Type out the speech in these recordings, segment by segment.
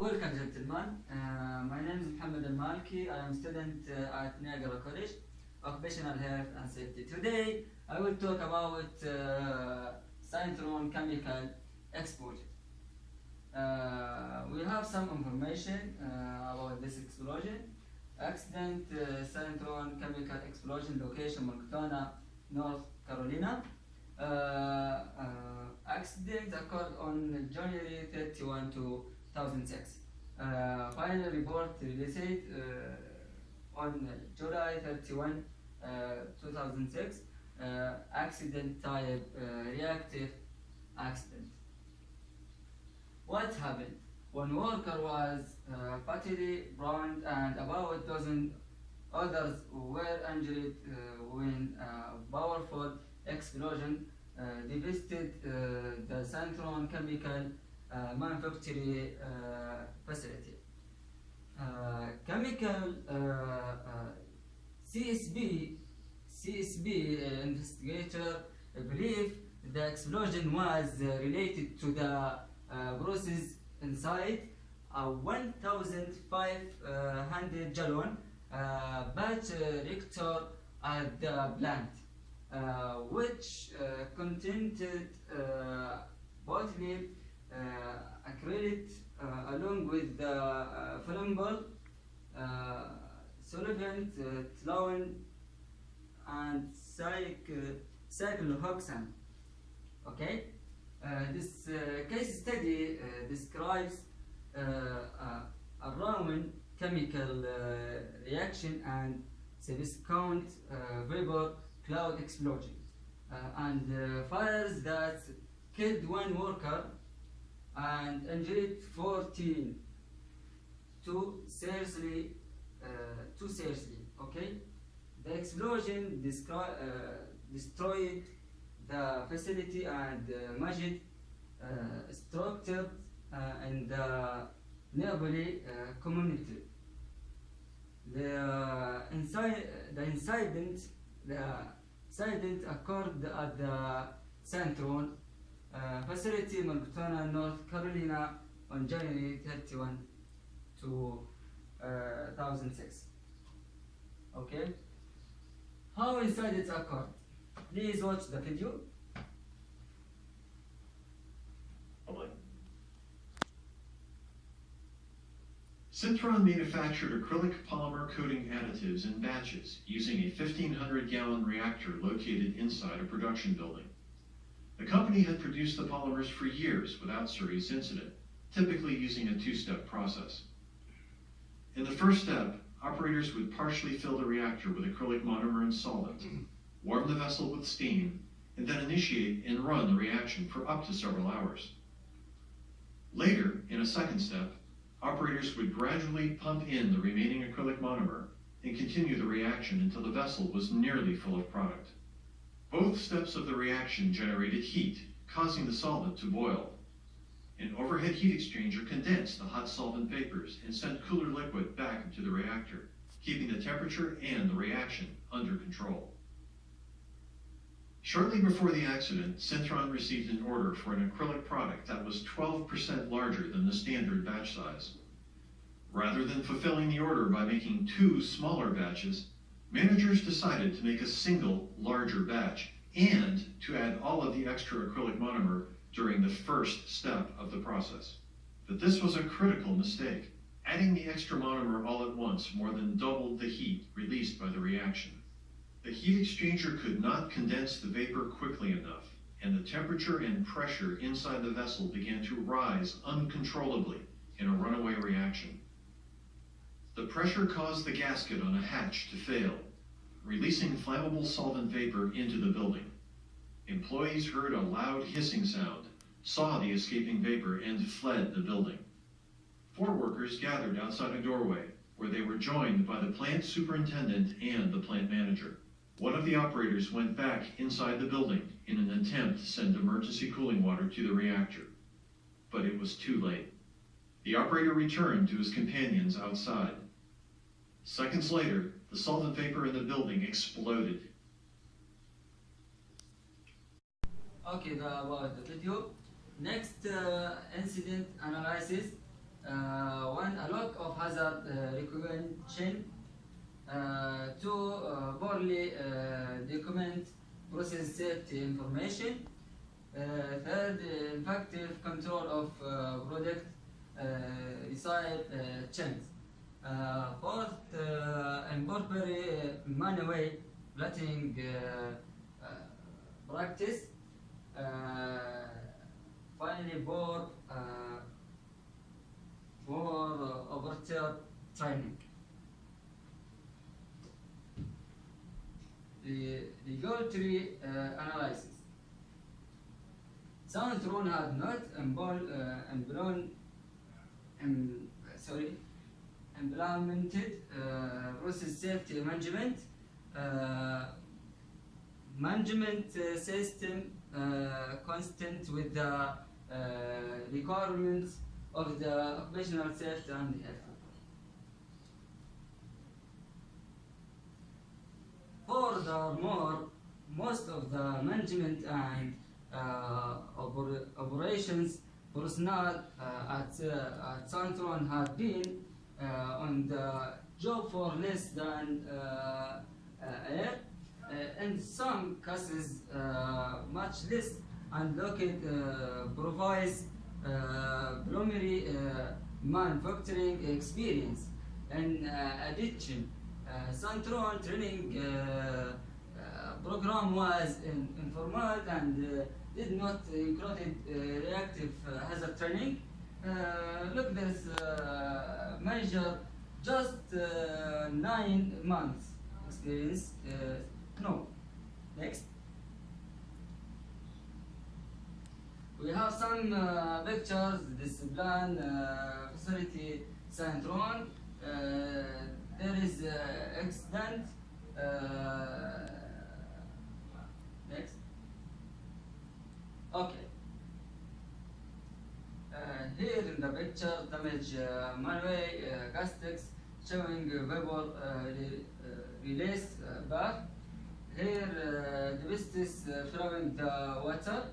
Welcome, gentlemen. My name is Mohammed Al-Malki. I am student at Niagara College, Occupational Health and Safety. Today, I will talk about syntron chemical exposure. We have some information about this explosion. Accident, syntron chemical explosion, location Moncton, North Carolina. Accident occurred on January 31, 2006. Final report released on July 31, 2006. Accident type reactive accident. What happened? One worker was fatally burned and about a dozen others were injured when a powerful explosion devastated the syntron chemical manufacturing facility. Chemical CSB investigator believe the explosion was related to the process inside a 1,500 gallon batch reactor at the plant, which contained bottling acrylic along with the flammable solvent toluene and cyclohexane. Okay, this case study describes around chemical reaction and subsequent vapor cloud explosion and fires that killed one worker and injured 14 too seriously. Okay, the explosion destroyed the facility and damaged structures in the nearby community. The incident occurred at the syntron facility in Moncton, North Carolina on January 31, 2006. Okay, how incidents occurred? Please watch the video. Syntron manufactured acrylic polymer coating additives in batches using a 1,500-gallon reactor located inside a production building. The company had produced the polymers for years without serious incident, typically using a two-step process. In the first step, operators would partially fill the reactor with acrylic monomer and solvent, warm the vessel with steam, and then initiate and run the reaction for up to several hours. Later, in a second step, operators would gradually pump in the remaining acrylic monomer and continue the reaction until the vessel was nearly full of product. Both steps of the reaction generated heat, causing the solvent to boil. An overhead heat exchanger condensed the hot solvent vapors and sent cooler liquid back into the reactor, keeping the temperature and the reaction under control. Shortly before the accident, Syntron received an order for an acrylic product that was 12% larger than the standard batch size. Rather than fulfilling the order by making two smaller batches, managers decided to make a single, larger batch and to add all of the extra acrylic monomer during the first step of the process. But this was a critical mistake. Adding the extra monomer all at once more than doubled the heat released by the reaction. The heat exchanger could not condense the vapor quickly enough, and the temperature and pressure inside the vessel began to rise uncontrollably in a runaway reaction. The pressure caused the gasket on a hatch to fail, releasing flammable solvent vapor into the building. Employees heard a loud hissing sound, saw the escaping vapor, and fled the building. 4 workers gathered outside a doorway, where they were joined by the plant superintendent and the plant manager. One of the operators went back inside the building in an attempt to send emergency cooling water to the reactor, but it was too late. The operator returned to his companions outside. Seconds later, the solvent vapor in the building exploded. Okay, about the video. Next, incident analysis. when a lack of hazard recognition to poorly document process safety information. Third, effective control of product resale chains. Fourth, improper manual plating practice. Finally, for operator training. The regulatory analysis. Some drone had not implemented process safety management system consistent with the requirements of the occupational safety and health. Furthermore, most of the management and operations personnel at Santron had been on the job for less than a year. In some cases, much less, and provides primary manufacturing experience. In addition, Santron training program was informal and did not include reactive hazard training. Look, this measure just 9 months experience. No. Next. We have some pictures. Discipline facility Santron. There is accident. Next. Okay. Here in the picture, damage manway gaskets showing vapor release bath. Here, the beast is flowing the water.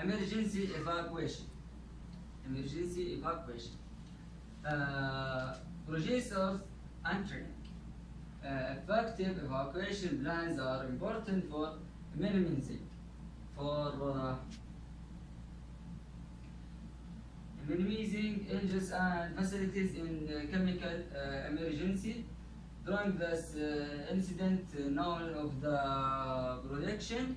Emergency evacuation. Emergency evacuation. Procedures and training. Effective evacuation plans are important for minimizing injuries and facilities in chemical emergency. During this incident, known of the production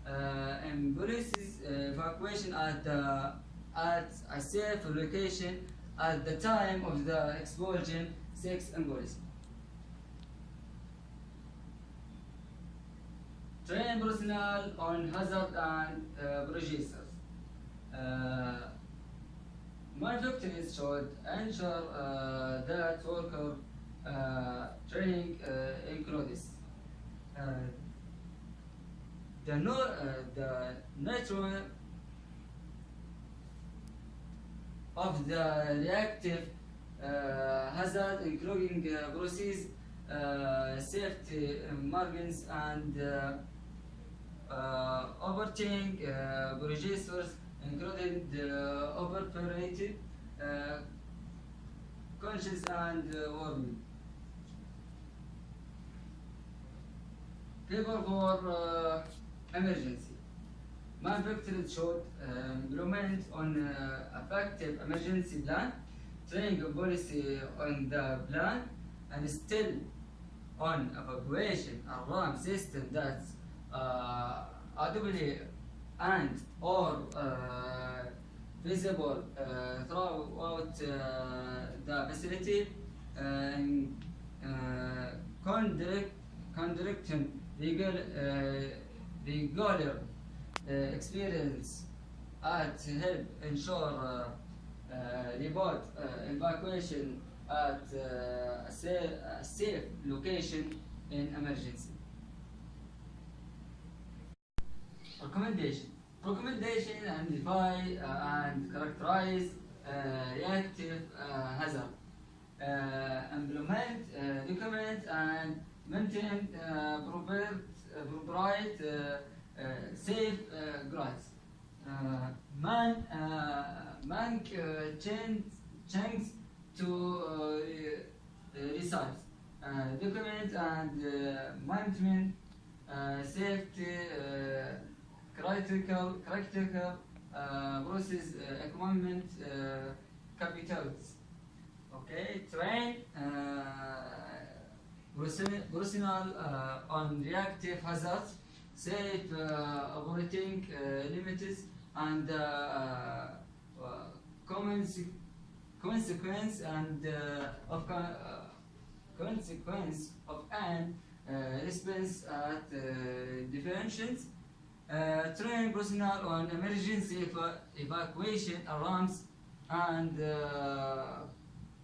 and police's evacuation at a safe location at the time of the explosion. 6 employees. Train personnel on hazard and procedures. Manufacturers should ensure that worker training includes the nature of the reactive hazard, including process safety margins and operating procedures, including the operated conscious and warming. Paper for emergency. Manufacturers should implement on effective emergency plan, training policy on the plan, and still on evacuation alarm system that's audibly and or visible throughout the facility, conducting regular experience at help ensure report evacuation at a safe location in emergency. Recommendation identify and characterize reactive hazard. Implement, document, and maintain appropriate safe grades. man change to research, document and management, safety, critical process, equipment, capitals. Okay, train personal on reactive hazards, safe operating limits, and consequence and consequence of an response at definitions. Train personnel on emergency evacuation alarms and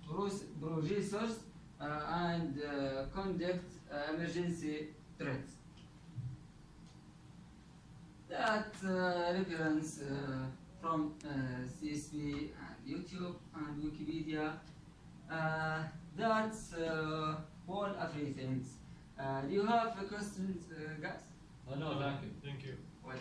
procedures and conduct emergency threats. That reference from CSV and YouTube and Wikipedia. That's all everything. Do you have questions, guys? No, thank you. Well,